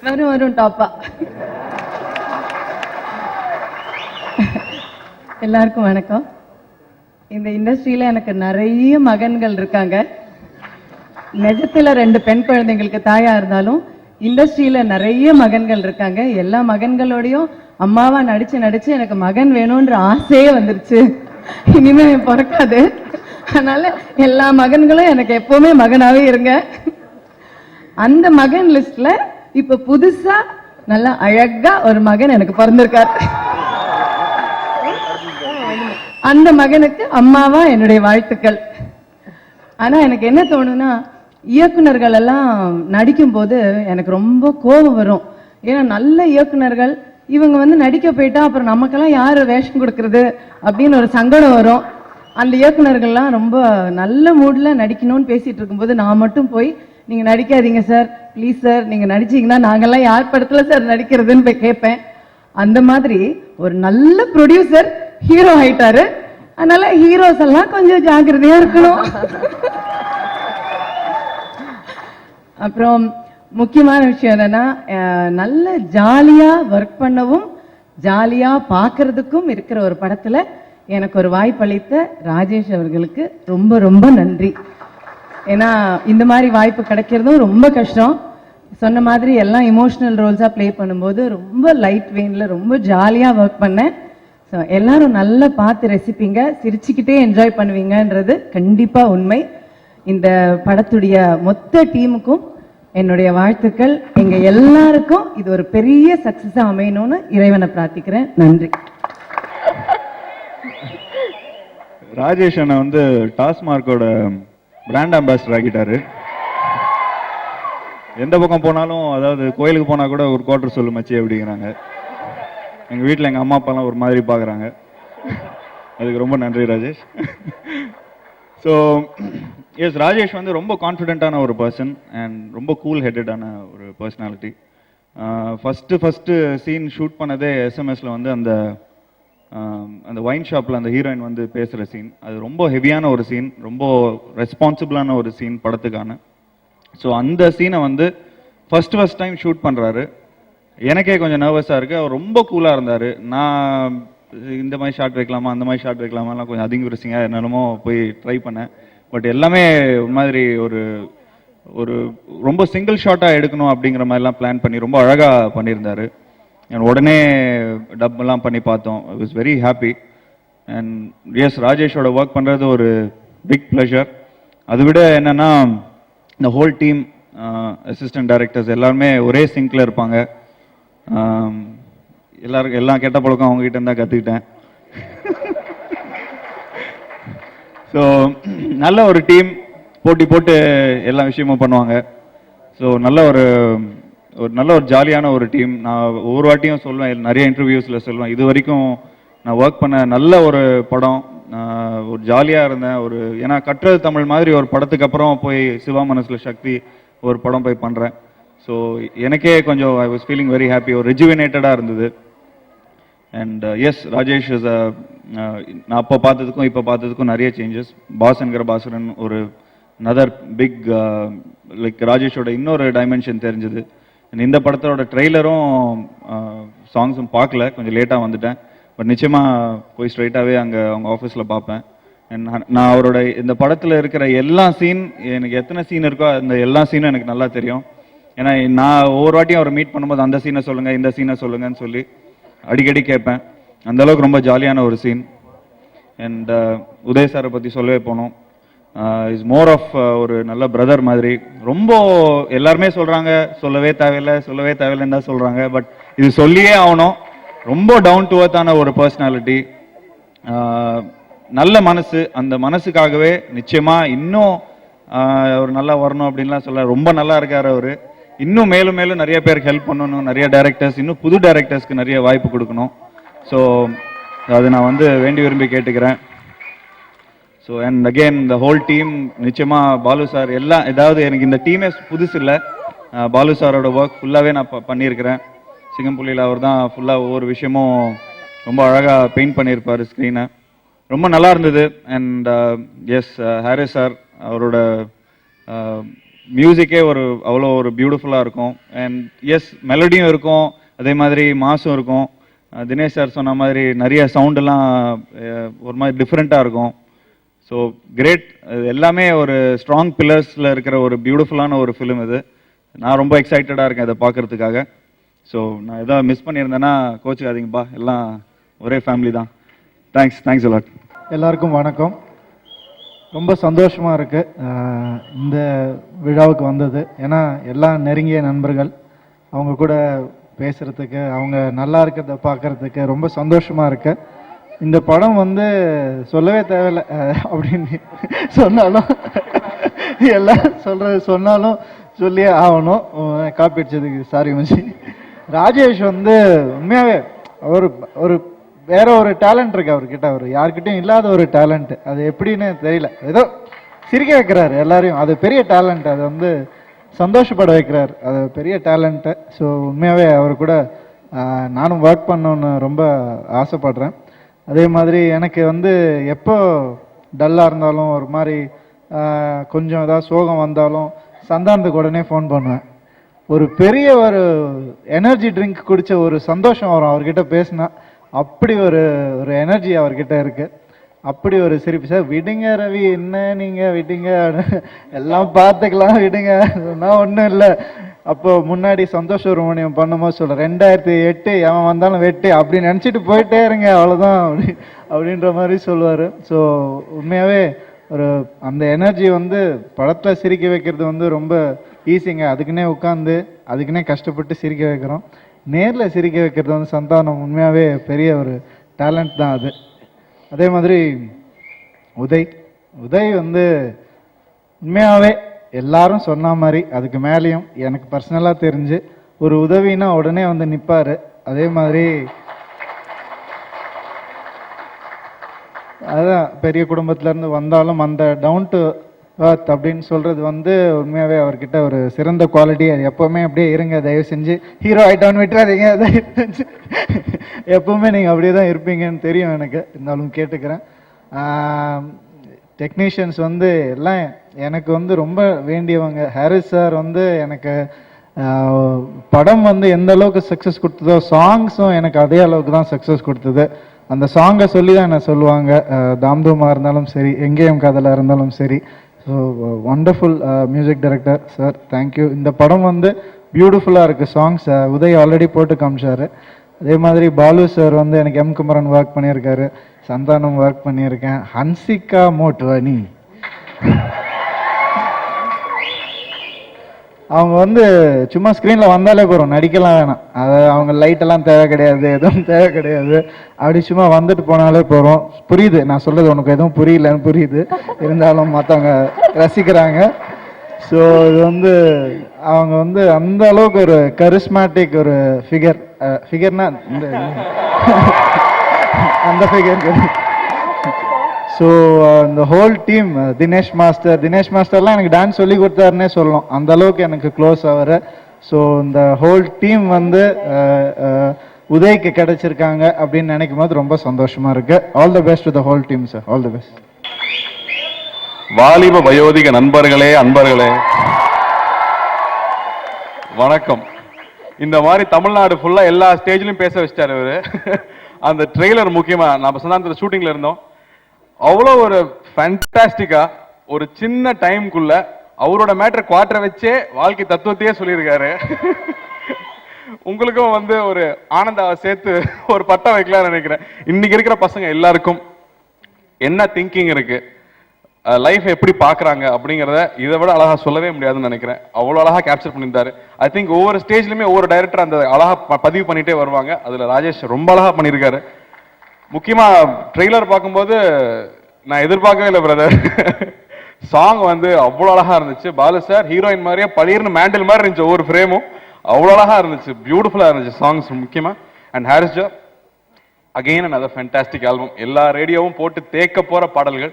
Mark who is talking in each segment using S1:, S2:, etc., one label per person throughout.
S1: வரும் டாப்பா. எல்லாருக்கும் வணக்கம். இந்த இண்டஸ்ட்ரியில எனக்கு நிறைய மகன்கள் இருக்காங்க. நிஜத்துல 2 பெண் குழந்தைங்களுக்கு தாயா இருந்தாலும் இண்டஸ்ட்ரியில நிறைய மகன்கள் இருக்காங்க. எல்லா மகன்களோடையும் அம்மாவா நடிச்சு நடிச்சு எனக்கு மகன் வேணும்ன்ற ஆசையே வந்துருச்சு. இனிமே பிறக்காது. அதனால எல்லா மகன்களும் எனக்கு எப்பவுமே மகனாவே இருங்க. அந்த மகன் லிஸ்ட்ல இப்ப புதுசா நல்லா அழகா ஒரு மகன் எனக்கு பிறந்திருக்காரு. அந்த மகனுக்கு அம்மாவா என்னுடைய வாழ்த்துக்கள். ஆனா எனக்கு என்ன தோணுன்னா, இயக்குனர்கள் எல்லாம் நடிக்கும் போது எனக்கு ரொம்ப கோபம் வரும். ஏன்னா நல்ல இயக்குனர்கள் இவங்க நடிக்க போயிட்டா அப்புறம் நமக்கெல்லாம் யாரு வேஷம் கொடுக்கறது அப்படின்னு ஒரு சங்கடம் வரும். அந்த இயக்குனர்கள்லாம் ரொம்ப நல்ல மூட்ல நடிக்கணும்னு பேசிட்டு இருக்கும்போது நான் மட்டும் போய், நீங்க நடிக்காதீங்க சார், ப்ளீஸ் சார், நீங்க நடிச்சீங்கன்னா நாங்கெல்லாம் யார் படத்துல சார் நடிக்கிறதுன்னு போய் கேட்பேன். அந்த மாதிரி ஒரு நல்ல ப்ரொடியூசர் ஹீரோ ஆயிட்டாரு. அதனால ஹீரோஸ் எல்லாம் கொஞ்சம் ஜாக்கிரதையா இருக்கணும். அப்புறம் முக்கியமான விஷயம் என்னன்னா, நல்ல ஜாலியா ஒர்க் பண்ணவும் ஜாலியா பாக்குறதுக்கும் இருக்கிற ஒரு படத்துல எனக்கு ஒரு வாய்ப்பளித்த ராஜேஷ் அவர்களுக்கு ரொம்ப ரொம்ப நன்றி. ஏன்னா இந்த மாதிரி வாய்ப்பு கிடைக்கிறதும் ரொம்ப கஷ்டம். சொன்ன மாதிரி எல்லாம் இமோஷனல் ரோல்ஸா பிளே பண்ணும்போது ரொம்ப லைட் வெயின்ல ரொம்ப ஜாலியா ஒர்க் பண்ணேன். எல்லாரும் நல்லா பார்த்து ரசிப்பீங்க, சிரிச்சுக்கிட்டே என்ஜாய் பண்ணுவீங்கன்றது கண்டிப்பா உண்மை. இந்த படத்துடைய மொத்த டீமுக்கும் என்னுடைய வாழ்த்துக்கள். எங்க எல்லாருக்கும் இது ஒரு பெரிய சக்சஸா அமையணும்னு இறைவனை பிரார்த்திக்கிறேன். நன்றி.
S2: ராஜேஷ் அண்ணா டாஸ்மார்க்கோட பிராண்ட் அம்பாசிடர் ஆகிட்டாரு. எந்த பக்கம் போனாலும், அதாவது கோயிலுக்கு போனா கூட ஒரு குவார்டர் சொல்லு மச்சி அப்படிங்கிறாங்க. எங்க வீட்டில் எங்க அம்மா அப்பாலாம் ஒரு மாதிரி பாக்குறாங்க. அதுக்கு ரொம்ப நன்றி ராஜேஷ். ஸோ எஸ், ராஜேஷ் ரொம்ப கான்ஃபிடென்ட்டான ஒரு பர்சன் அண்ட் ரொம்ப கூல் ஹெட்டடான ஒரு பர்சனாலிட்டி. ஃபஸ்ட்டு சீன் ஷூட் பண்ணதே எஸ்எம்எஸ்ல அந்த ஒயின் ஷாப்பில் அந்த ஹீரோயின் பேசுகிற சீன், அது ரொம்ப ஹெவியான ஒரு சீன், ரொம்ப ரெஸ்பான்சிபிளான ஒரு சீன் படத்துக்கான. ஸோ அந்த சீனை ஃபர்ஸ்ட் டைம் ஷூட் பண்ணுறாரு. எனக்கே கொஞ்சம் நர்வஸாக இருக்குது. அவர் ரொம்ப கூலாக இருந்தார். நான் இந்த மாதிரி ஷாட் வைக்கலாமா, அந்த மாதிரி ஷாட் வைக்கலாமாலாம் கொஞ்சம் அதிகரிச்சிங்க என்னென்னமோ போய் ட்ரை பண்ணேன். பட் எல்லாமே ஒரு மாதிரி ஒரு ரொம்ப சிங்கிள் ஷாட்டாக எடுக்கணும் அப்படிங்கிற மாதிரிலாம் பிளான் பண்ணி ரொம்ப அழகாக பண்ணியிருந்தார். உடனே டப்லாம் பண்ணி பார்த்தோம். I was very happy. And yes, ராஜேஷோட ஒர்க் பண்ணுறது ஒரு பிக் ப்ளஷர். அதை விட என்னென்னா, இந்த ஹோல் டீம், அசிஸ்டன்ட் டைரக்டர்ஸ் எல்லாருமே ஒரே சிங்கில் இருப்பாங்க. எல்லாம் கெட்ட பழக்கம் அவங்ககிட்ட இருந்தால் கற்றுக்கிட்டேன். ஸோ நல்ல ஒரு டீம், போட்டி போட்டு எல்லா விஷயமும் பண்ணுவாங்க. ஸோ நல்ல ஒரு ஜாலியான ஒரு டீம். நான் ஒவ்வொரு வாட்டியும் சொல்லுவேன், நிறைய இன்டர்வியூஸில் சொல்லுவேன், இது வரைக்கும் நான் ஒர்க் பண்ண நல்ல ஒரு படம், ஒரு ஜாலியாக இருந்தேன். ஏன்னா கற்றது தமிழ் மாதிரி ஒரு படத்துக்கு அப்புறம் போய் சிவா மனசுல சக்தி ஒரு படம் போய் பண்ணுறேன். ஸோ எனக்கே கொஞ்சம் I was feeling very happy, ஒரு ரெஜுவினேட்டடாக இருந்தது. அண்ட் எஸ், ராஜேஷ் இஸ் நான் அப்போ பார்த்ததுக்கும் இப்போ பார்த்ததுக்கும் நிறைய சேஞ்சஸ். பாஸ்ங்கிற பாசுரன் ஒரு நதர் பிக், லைக் ராஜேஷோட இன்னொரு டைமென்ஷன் தெரிஞ்சது. இந்த படத்தோட ட்ரெய்லரும் சாங்ஸும் பார்க்கல, கொஞ்சம் லேட்டாக வந்துட்டேன். பட் நிச்சயமாக போய் ஸ்ட்ரைட்டாகவே அங்கே அவங்க ஆஃபீஸில் பார்ப்பேன். நான் அவரோட இந்த படத்தில் இருக்கிற எல்லா சீன், எனக்கு எத்தனை சீன் இருக்கோ அந்த எல்லா சீனும் எனக்கு நல்லா தெரியும். ஏன்னா நான் ஒவ்வொரு வாட்டியும் அவரை மீட் பண்ணும்போது அந்த சீனை சொல்லுங்கள், இந்த சீனை சொல்லுங்கன்னு சொல்லி அடிக்கடி கேட்பேன். அந்தளவுக்கு ரொம்ப ஜாலியான ஒரு சீன். அண்ட் உதய் சாரை பற்றி சொல்லவே போனோம். இஸ் மோர் ஆஃப் ஒரு நல்ல பிரதர் மாதிரி. ரொம்ப எல்லாருமே சொல்கிறாங்க சொல்லவே தேவையில்லைன்னு தான் சொல்கிறாங்க. பட் இது சொல்லியே ஆகணும். ரொம்ப டவுன் டு எர்த்தான ஒரு பர்சனாலிட்டி, நல்ல மனசு. அந்த மனசுக்காகவே நிச்சயமாக இன்னும் அவர் நல்லா வரணும் அப்படின்லாம் சொல்ல, ரொம்ப நல்லா இருக்கார் அவர். இன்னும் மேலும் மேலும் நிறைய பேருக்கு ஹெல்ப் பண்ணணும், நிறைய டைரக்டர்ஸ், இன்னும் புது டைரக்டர்ஸ்க்கு நிறைய வாய்ப்பு கொடுக்கணும். ஸோ அது நான் வேண்டி விரும்பி கேட்டுக்கிறேன். So and again the whole team, நிச்சயமாக பாலு சார் எல்லாம், ஏதாவது எனக்கு இந்த டீமே புதுசு இல்லை, பாலு சாரோட ஒர்க் ஃபுல்லாகவே நான் பண்ணியிருக்கிறேன். சிங்கம்புள்ளியில் அவர் தான் ஃபுல்லாக ஒவ்வொரு விஷயமும் ரொம்ப அழகாக பெயிண்ட் பண்ணியிருப்பார் ஸ்க்ரீனை, ரொம்ப நல்லா இருந்தது. அண்ட் எஸ், ஹாரிஸ் சார் அவரோட மியூசிக்கே அவ்வளோ ஒரு பியூட்டிஃபுல்லாக இருக்கும். அண்ட் எஸ், மெலடியும் இருக்கும், அதே மாதிரி மாசும் இருக்கும். தினேஷ் சார் சொன்ன மாதிரி நிறைய சவுண்டெல்லாம் ஒரு மாதிரி டிஃப்ரெண்ட்டாக இருக்கும். So great. எல்லாமே ஒரு ஸ்ட்ராங் பில்லர்ஸில் இருக்கிற ஒரு பியூட்டிஃபுல்லான ஒரு ஃபிலிம் இது. நான் ரொம்ப எக்ஸைட்டடாக இருக்கேன் இதை பார்க்கறதுக்காக. ஸோ நான் எதாவது மிஸ் பண்ணியிருந்தேன்னா கோச்சுக்காதீங்கப்பா, எல்லாம் ஒரே ஃபேமிலி தான். Thanks a lot.
S3: எல்லாருக்கும் வணக்கம். ரொம்ப சந்தோஷமாக இருக்குது இந்த விழாவுக்கு வந்தது. ஏன்னா எல்லாம் நெருங்கிய நண்பர்கள், அவங்க கூட பேசுகிறதுக்கு, அவங்க நல்லா இருக்கிறத பார்க்குறதுக்கு ரொம்ப சந்தோஷமாக இருக்கு. இந்த படம் வந்து சொல்லவே தேவையில்லை அப்படின்னு சொன்னாலும் எல்லாம் சொன்னாலும் சொல்லியே ஆகணும். காப்பி அடிச்சதுக்கு சாரி மச்சி. ராஜேஷ் வந்து உண்மையாகவே ஒரு வேற ஒரு டேலண்ட் இருக்கு அவர்கிட்ட. அவர் யார்கிட்டையும் இல்லாத ஒரு டேலண்ட். அது எப்படின்னு தெரியல, ஏதோ சிரிக்க வைக்கிறாரு எல்லாரையும். அது பெரிய டேலண்ட். அது வந்து சந்தோஷப்பட வைக்கிறார். அது பெரிய டேலண்ட்டு. ஸோ உண்மையாகவே அவர் கூட நானும் ஒர்க் பண்ணணுன்னு ரொம்ப ஆசைப்படுறேன். அதே மாதிரி எனக்கு வந்து எப்போ டல்லாக இருந்தாலும் ஒரு மாதிரி கொஞ்சம் ஏதாவது சோகம் வந்தாலும் சந்தானத்துக்கு உடனே ஃபோன் பண்ணுவேன். ஒரு பெரிய ஒரு எனர்ஜி ட்ரிங்க் குடித்த ஒரு சந்தோஷம் வரும் அவர்கிட்ட பேசினா. அப்படி ஒரு எனர்ஜி அவர்கிட்ட இருக்கு. அப்படி ஒரு சிரிப்பு. சார் விடுங்க ரவி, என்ன நீங்கள் விடுங்க, எல்லாம் பார்த்துக்கலாம் விடுங்க, நான் ஒன்றும் இல்லை. அப்போ முன்னாடி சந்தோஷ சுப்ரமணியம் பண்ணும்போது சொல்ல 2008 எவன் வந்தாலும் வெட்டு அப்படின்னு நினச்சிட்டு போயிட்டே இருங்க, அவ்வளோதான் அப்படின்ற மாதிரி சொல்லுவார். ஸோ உண்மையாகவே அந்த எனர்ஜி வந்து படத்தில் சிரிக்க வைக்கிறது வந்து ரொம்ப ஈஸிங்க. அதுக்குன்னே உட்காந்து அதுக்குன்னே கஷ்டப்பட்டு சிரிக்க வைக்கிறோம். நேரில் சிரிக்க வைக்கிறது வந்து சந்தானம் உண்மையாகவே பெரிய ஒரு டேலண்ட் தான் அது. அதே மாதிரி உதய் வந்து உண்மையாகவே எல்லாரும் சொன்ன மாதிரி அதுக்கு மேலேயும் எனக்கு பர்சனலாக தெரிஞ்சு ஒரு உதவினா உடனே வந்து நிற்பார். அதே மாதிரி அதுதான் பெரிய குடும்பத்திலேருந்து வந்தாலும் அந்த டவுன் டு எர்த் அப்படின்னு சொல்கிறது வந்து உண்மையாகவே அவர்கிட்ட ஒரு சிறந்த குவாலிட்டி. அது எப்போவுமே அப்படியே இருங்க, தயவு செஞ்சு ஹீரோ ஆகிட்டோன்னு விட்டுறாதீங்க. எப்போவுமே நீங்கள் அப்படியே தான் இருப்பீங்கன்னு தெரியும் எனக்கு, இருந்தாலும் கேட்டுக்கிறேன். டெக்னீஷியன்ஸ் வந்து எல்லாம் எனக்கு வந்து ரொம்ப வேண்டியவங்க. ஹாரிஸ் சார் வந்து எனக்கு படம் வந்து எந்த அளவுக்கு சக்ஸஸ் கொடுத்ததோ சாங்ஸும் எனக்கு அதே அளவுக்கு தான் சக்ஸஸ் கொடுத்தது. அந்த சாங்கை சொல்லி தான் என்ன சொல்லுவாங்க. தாம்தூமாக இருந்தாலும் சரி, எங்கேயும் காதலாக இருந்தாலும் சரி. So wonderful music director sir, thank you. இந்த படம் வந்து பியூட்டிஃபுல்லாக இருக்குது. சாங்ஸ் உதய் ஆல்ரெடி போட்டு காமிச்சார். அதே மாதிரி பாலு சார் வந்து எனக்கு எம் குமரன் ஒர்க் பண்ணியிருக்காரு, சந்தானம் ஒர்க் பண்ணியிருக்கேன், ஹன்சிகா மோட்வானி அவங்க வந்து சும்மா ஸ்க்ரீனில் வந்தாலே போகிறோம், நடிக்கலாம் வேணாம். அதை அவங்க லைட்டெல்லாம் தேவை கிடையாது, எதுவும் தேவை கிடையாது. அப்படி சும்மா வந்துட்டு போனாலே போகிறோம். புரியுது நான் சொல்கிறது, உனக்கு எதுவும் புரியலன்னு புரியுது, இருந்தாலும் மற்றவங்க ரசிக்கிறாங்க. ஸோ இது வந்து அவங்க வந்து அந்த அளவுக்கு ஒரு கரிஸ்மேட்டிக் ஒரு ஃபிகர்னா அந்த ஃபிகர். ஸோ இந்த ஹோல் டீம், தினேஷ் மாஸ்டர்லாம் எனக்கு டான்ஸ் சொல்லி கொடுத்தாருன்னே சொல்லலாம், அந்த அளவுக்கு எனக்கு க்ளோஸ் ஆகிற. ஸோ இந்த ஹோல் டீம் வந்து உதய்க்கு கிடைச்சிருக்காங்க அப்படின்னு நினைக்கும் போது ரொம்ப சந்தோஷமா இருக்கு. All the best to the whole team sir, all the best.
S4: வாலிப வயோதிக நண்பர்களே, அன்பர்களே வணக்கம். இந்த மாதிரி தமிழ்நாடு ஃபுல்லா எல்லா ஸ்டேஜ்லயும் பேச வச்சிட்டாரு இவரு. அந்த ட்ரெய்லர் முக்கியமா, நம்ம சந்தானத்துல ஷூட்டிங்ல இருந்தோம். அவ்வளோ ஒரு ஃபேண்டாஸ்டிக்கா ஒரு சின்ன டைம்குள்ள அவரோட மேட்டர் குவார்டரை வச்சே வாழ்க்கை தத்துவத்தையே சொல்லியிருக்காரு. உங்களுக்கும் வந்து ஒரு ஆனந்தாவை சேர்த்து ஒரு பட்டம் வைக்கலாம்னு நினைக்கிறேன். இன்னைக்கு இருக்கிற பசங்க எல்லாருக்கும் என்ன திங்கிங் இருக்கு, லைஃப் எப்படி பாக்குறாங்க அப்படிங்கிறத இதை விட அழகா சொல்லவே முடியாதுன்னு நினைக்கிறேன். அவ்வளோ அழகா கேப்சர் பண்ணியிருந்தாரு. ஐ திங்க் ஒவ்வொரு ஸ்டேஜ்லயுமே ஒவ்வொரு டைரக்டர் அந்த அழகா பதிவு பண்ணிட்டே வருவாங்க. அதுல ராஜேஷ் ரொம்ப அழகா பண்ணியிருக்காரு. முக்கியமா ட்ரெய்லர் பார்க்கும்போது நான் எதிர்பார்க்கவே இல்லை பிரதர். சாங் வந்து அவ்வளோ அழகா இருந்துச்சு. பாலு சார் ஹீரோயின் மாதிரியே பளிர்னு மேண்டில் மாதிரி இருந்துச்சு, ஒவ்வொரு ஃப்ரேமும் அவ்வளோ அழகா இருந்துச்சு, பியூட்டிஃபுல்லா இருந்துச்சு சாங்ஸ் முக்கியமா. And Harris Ja again another fantastic album. எல்லா ரேடியோவும் போட்டு தேக்க போற பாடல்கள்,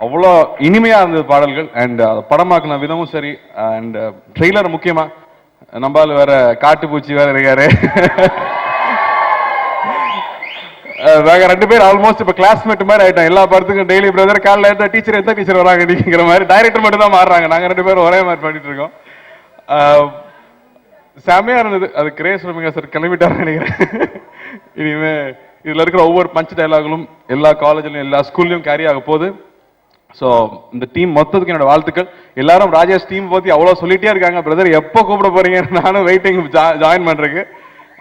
S4: அவ்வளோ இனிமையா இருந்தது பாடல்கள். அண்ட் படமாக்குன விதமும் சரி. அண்ட் ட்ரெய்லர் முக்கியமா, நம்மால் வேற காட்டுப்பூச்சி வேற இருக்காரு. நாங்க 2 பேர் ஆல்மோஸ்ட் இப்ப கிளாஸ்மேட் மாதிரி ஆயிட்டோம். எல்லா படத்துக்கும் டெய்லி பிரதர் காலைல எந்த டீச்சர் வராங்க நீங்கிற மாதிரி டைரக்டர் மட்டும் தான் மாறுறாங்க. நாங்க 2 பேரும் ஒரே மாதிரி பண்ணிட்டு இருக்கோம். செமையா இருந்தது. அது கிரேஸ் ரமிகா சார் கிளம்பிட்டாருன்னு நினைக்கிறேன். இனிமே இதுல இருக்கிற ஒவ்வொரு பஞ்ச் டயலாகுகளும் எல்லா காலேஜ்லயும் எல்லா ஸ்கூல்லயும் கேரி ஆக போகுது. ஸோ இந்த டீம் மொத்தத்துக்கு என்னோட வாழ்த்துக்கள். எல்லாரும் ராஜேஷ் டீம் பத்தி அவ்வளவு சொல்லிட்டே இருக்காங்க. பிரதர் எப்போ கூப்பிட போறீங்க? நானும் வெயிட்டிங் ஜாயின் பண்றதுக்கு.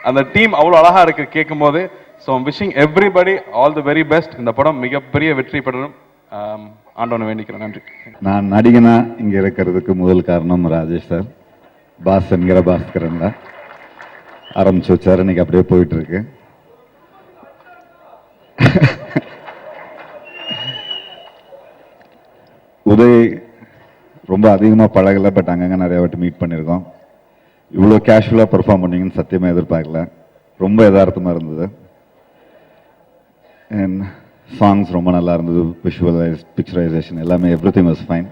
S4: அந்த டீம் அவ்வளவு அழகா இருக்கு கேட்கும் போது. So wishing everybody all the very best. இந்த படம் மிகப்பெரிய வெற்றி பெறணும். ஆண்டவனை வேண்டிக்கிறேன். நன்றி.
S5: நான் நடிகனா இங்க இருக்கிறதுக்கு முதல் காரணம் ராஜேஷ் சார். பாஸ் என்கிற பாஸ்கரன் தான் ஆரம்பிச்சு வச்சாரு. இன்னைக்கு அப்படியே போயிட்டு இருக்கு. உதய் ரொம்ப அதிகமாக பழகலை, பட் அங்கங்கே நிறைய வாட்டி மீட் பண்ணியிருக்கோம். இவ்வளோ கேஷுவலாக பெர்ஃபார்ம் பண்ணீங்கன்னு சத்தியமாக எதிர்பார்க்கல. ரொம்ப யதார்த்தமாக இருந்தது. அண்ட் சாங்ஸ் ரொம்ப நல்லா இருந்தது. பிக்சரைசேஷன் எல்லாமே everything was fine.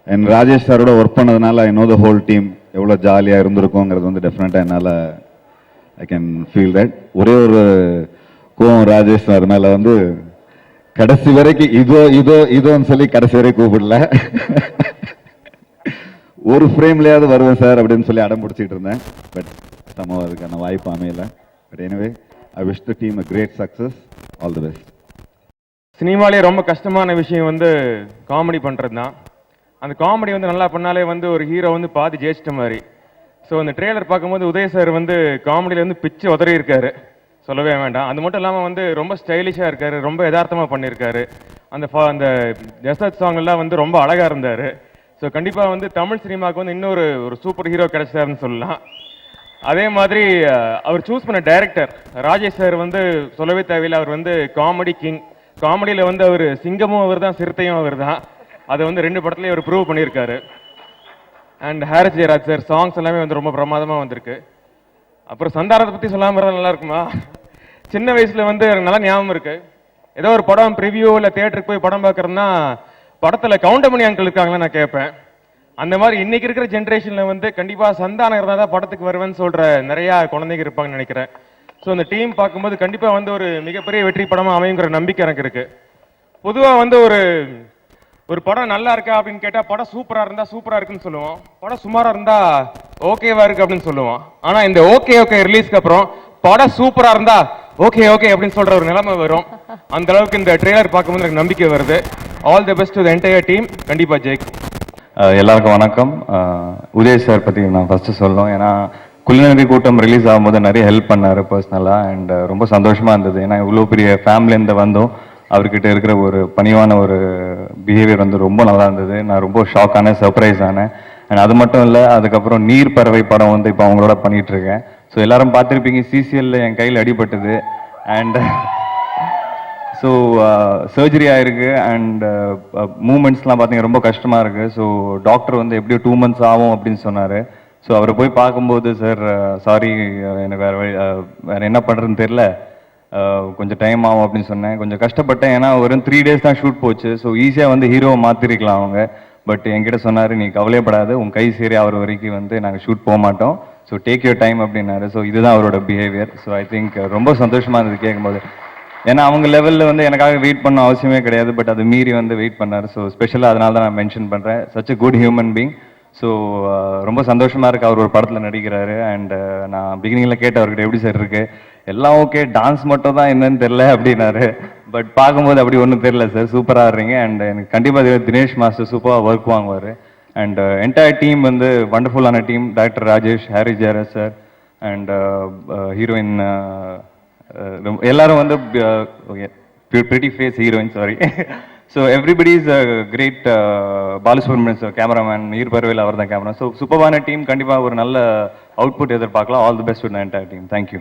S5: And Rajesh சாரோட ஒர்க் பண்ணதுனால I know the whole team எவ்வளோ ஜாலியாக இருந்திருக்கோங்கிறது வந்து டெஃபினட்டாக என்னால் ஐ கேன் ஃபீல் தட். ஒரே ஒரு கோவம் ராஜேஷ் சார் மேலே வந்து கடைசி வரைக்கும் இதோன்னு சொல்லி கடைசி வரைக்கும் கூப்பிடல. ஒரு ஃப்ரேம்லயாவது வருவேன் சார் அப்படின்னு சொல்லி அடம் பிடிச்சிட்டு இருந்தேன். பட் சமம் அதுக்கான வாய்ப்பு அமையல. But anyway I wish the team a great success. All the best.
S6: சினிமாலே ரொம்ப கஷ்டமான விஷயம் வந்து காமெடி பண்ணுறது தான். அந்த காமெடி வந்து நல்லா பண்ணாலே வந்து ஒரு ஹீரோ வந்து பாதி ஜெயிச்சிட்ட மாதிரி. ஸோ அந்த ட்ரெய்லர் பார்க்கும்போது உதய் சார் வந்து காமெடியில் வந்து பிச்சு உதறி இருக்காரு, சொல்லவே வேண்டாம். அது மட்டும் இல்லாமல் வந்து ரொம்ப ஸ்டைலிஷாக இருக்காரு, ரொம்ப யதார்த்தமாக பண்ணியிருக்காரு. அந்த ஜசத் சாங் எல்லாம் வந்து ரொம்ப அழகாக இருந்தார். ஸோ கண்டிப்பாக வந்து தமிழ் சினிமாவுக்கு வந்து இன்னொரு சூப்பர் ஹீரோ கிடைச்சாருன்னு சொல்லலாம். அதே மாதிரி அவர் சூஸ் பண்ண டைரக்டர் ராஜேஷ் சார் வந்து சொல்லவே தேவையில்லை. அவர் வந்து காமெடி கிங். காமெடியில் வந்து அவர் சிங்கமும் அவர் தான், சிறுத்தையும் அவர் தான். அதை வந்து 2 படத்துலேயும் அவர் ப்ரூவ் பண்ணியிருக்காரு. And Harris Jayaraj sir songs எல்லாமே வந்து ரொம்ப பிரமாதமாக வந்திருக்கு. அப்புறம் சந்தானத்தை பற்றி சொல்லாமல் இருந்தால் நல்லா இருக்குமா? சின்ன வயசில் வந்து எனக்கு நல்லா ஞாபகம் இருக்கு. ஏதோ ஒரு படம் ப்ரிவியூ இல்லை தியேட்டருக்கு போய் படம் பார்க்குறேன்னா படத்தில் கவுண்டமணி அங்கிள் இருக்காங்களா நான் கேட்பேன். அந்த மாதிரி இன்னைக்கு இருக்கிற ஜென்ரேஷனில் வந்து கண்டிப்பாக சந்தானம் இருந்தால் தான் படத்துக்கு வருவேன்னு சொல்கிற நிறையா குழந்தைங்க இருப்பாங்கன்னு நினைக்கிறேன். ஸோ அந்த டீம் பார்க்கும்போது கண்டிப்பாக வந்து ஒரு மிகப்பெரிய வெற்றி படமாக அமையுங்கிற நம்பிக்கை எனக்கு இருக்கு. பொதுவாக வந்து ஒரு படம் நல்லா இருக்கா அப்படின்னு கேட்டால் படம் சூப்பராக இருந்தால் சூப்பராக இருக்குன்னு சொல்லுவோம், படம் சுமாராக இருந்தால் ஓகேவா இருக்கு அப்படின்னு சொல்லுவோம். ஆனால் இந்த ஓகே ரிலீஸ்க்கு அப்புறம் படம் சூப்பராக இருந்தா ஓகே அப்படின்னு சொல்ற ஒரு நிலைமை வரும். அந்த அளவுக்கு இந்த ட்ரெய்லர் பார்க்கும்போது எனக்கு நம்பிக்கை வருது. All the best to the entire team. கண்டிப்பாக ஜெயிக்கும்.
S7: எல்லாருக்கும் வணக்கம். உதய் சார் பற்றி நான் ஃபஸ்ட்டு சொல்லணும். ஏன்னா குள்ளநதி கூட்டம் ரிலீஸ் ஆகும்போது நிறைய ஹெல்ப் பண்ணார் பர்சனலாக. அண்ட் ரொம்ப சந்தோஷமாக இருந்தது. ஏன்னா இவ்வளோ பெரிய ஃபேமிலியிலேருந்து வந்தோம், அவர்கிட்ட இருக்கிற ஒரு பணிவான ஒரு பிஹேவியர் வந்து ரொம்ப நல்லா இருந்தது. நான் ரொம்ப ஷாக் ஆனேன், சர்ப்ரைஸ் ஆனேன். அண்ட் அது மட்டும் இல்லை, அதுக்கப்புறம் நீர் பறவை படம் வந்து இப்போ அவங்களோட பண்ணிட்டு இருக்கேன். ஸோ எல்லாரும் பார்த்துருப்பீங்க, சிசிஎல்ல என் கையில் அடிபட்டது. அண்ட் ஸோ சர்ஜரி ஆயிருக்கு. அண்ட் மூமெண்ட்ஸ்லாம் பார்த்தீங்கன்னா ரொம்ப கஷ்டமாக இருக்குது. ஸோ டாக்டர் வந்து எப்படியும் 2 months ஆகும் அப்படின்னு சொன்னார். ஸோ அவரை போய் பார்க்கும்போது, சார் சாரி எனக்கு வேறு என்ன பண்ணுறதுன்னு தெரில, கொஞ்சம் டைம் ஆகும் அப்படின்னு சொன்னேன். கொஞ்சம் கஷ்டப்பட்டேன். ஏன்னா ஒரு 3 days தான் ஷூட் போச்சு. ஸோ ஈஸியாக வந்து ஹீரோவை மாற்றிருக்கலாம் அவங்க. பட் என்கிட்ட சொன்னார், நீ கவலைப்படாது, உன் கை சரி ஆகிற வரைக்கும் வந்து நாங்கள் ஷூட் போக மாட்டோம், ஸோ டேக் யூர் டைம் அப்படின்னாரு. ஸோ இதுதான் அவரோட பிஹேவியர். ஸோ ஐ திங்க் ரொம்ப சந்தோஷமாக இருந்தது கேட்கும்போது. ஏன்னா அவங்க லெவலில் வந்து எனக்காக வெயிட் பண்ண அவசியமே கிடையாது, பட் அது மீறி வந்து வெயிட் பண்ணார். ஸோ ஸ்பெஷலாக அதனால தான் நான் மென்ஷன் பண்ணுறேன். Such a good human being. So ரொம்ப சந்தோஷமாக இருக்குது அவர் ஒரு படத்தில் நடிக்கிறாரு. அண்ட் நான் பிகினிங்கில் கேட்ட அவர்கிட்ட எப்படி சார் இருக்கு, எல்லாம் ஓகே, டான்ஸ் மட்டும் தான் என்னன்னு தெரில அப்படின்னாரு. பட் பார்க்கும்போது அப்படி ஒன்றும் தெரில சார், சூப்பராக ஆடுறீங்க. அண்ட் எனக்கு கண்டிப்பாக தினேஷ் மாஸ்டர் சூப்பராக ஒர்க் வாங்குவார். அண்ட் என்டையர் டீம் வந்து வண்டர்ஃபுல்லான team. Director Rajesh, Harris Jayaraj sir, and heroine எல்லாரும் வந்து pretty face heroine, sorry. So everybody is great. Balasubramanian sir cameraman, நீர் பறவையில் அவர் தான் கேமரா. ஸோ சூப்பரான டீம். கண்டிப்பாக ஒரு நல்ல அவுட்புட் எதிர்பார்க்கலாம். All the best to the entire team. Thank you.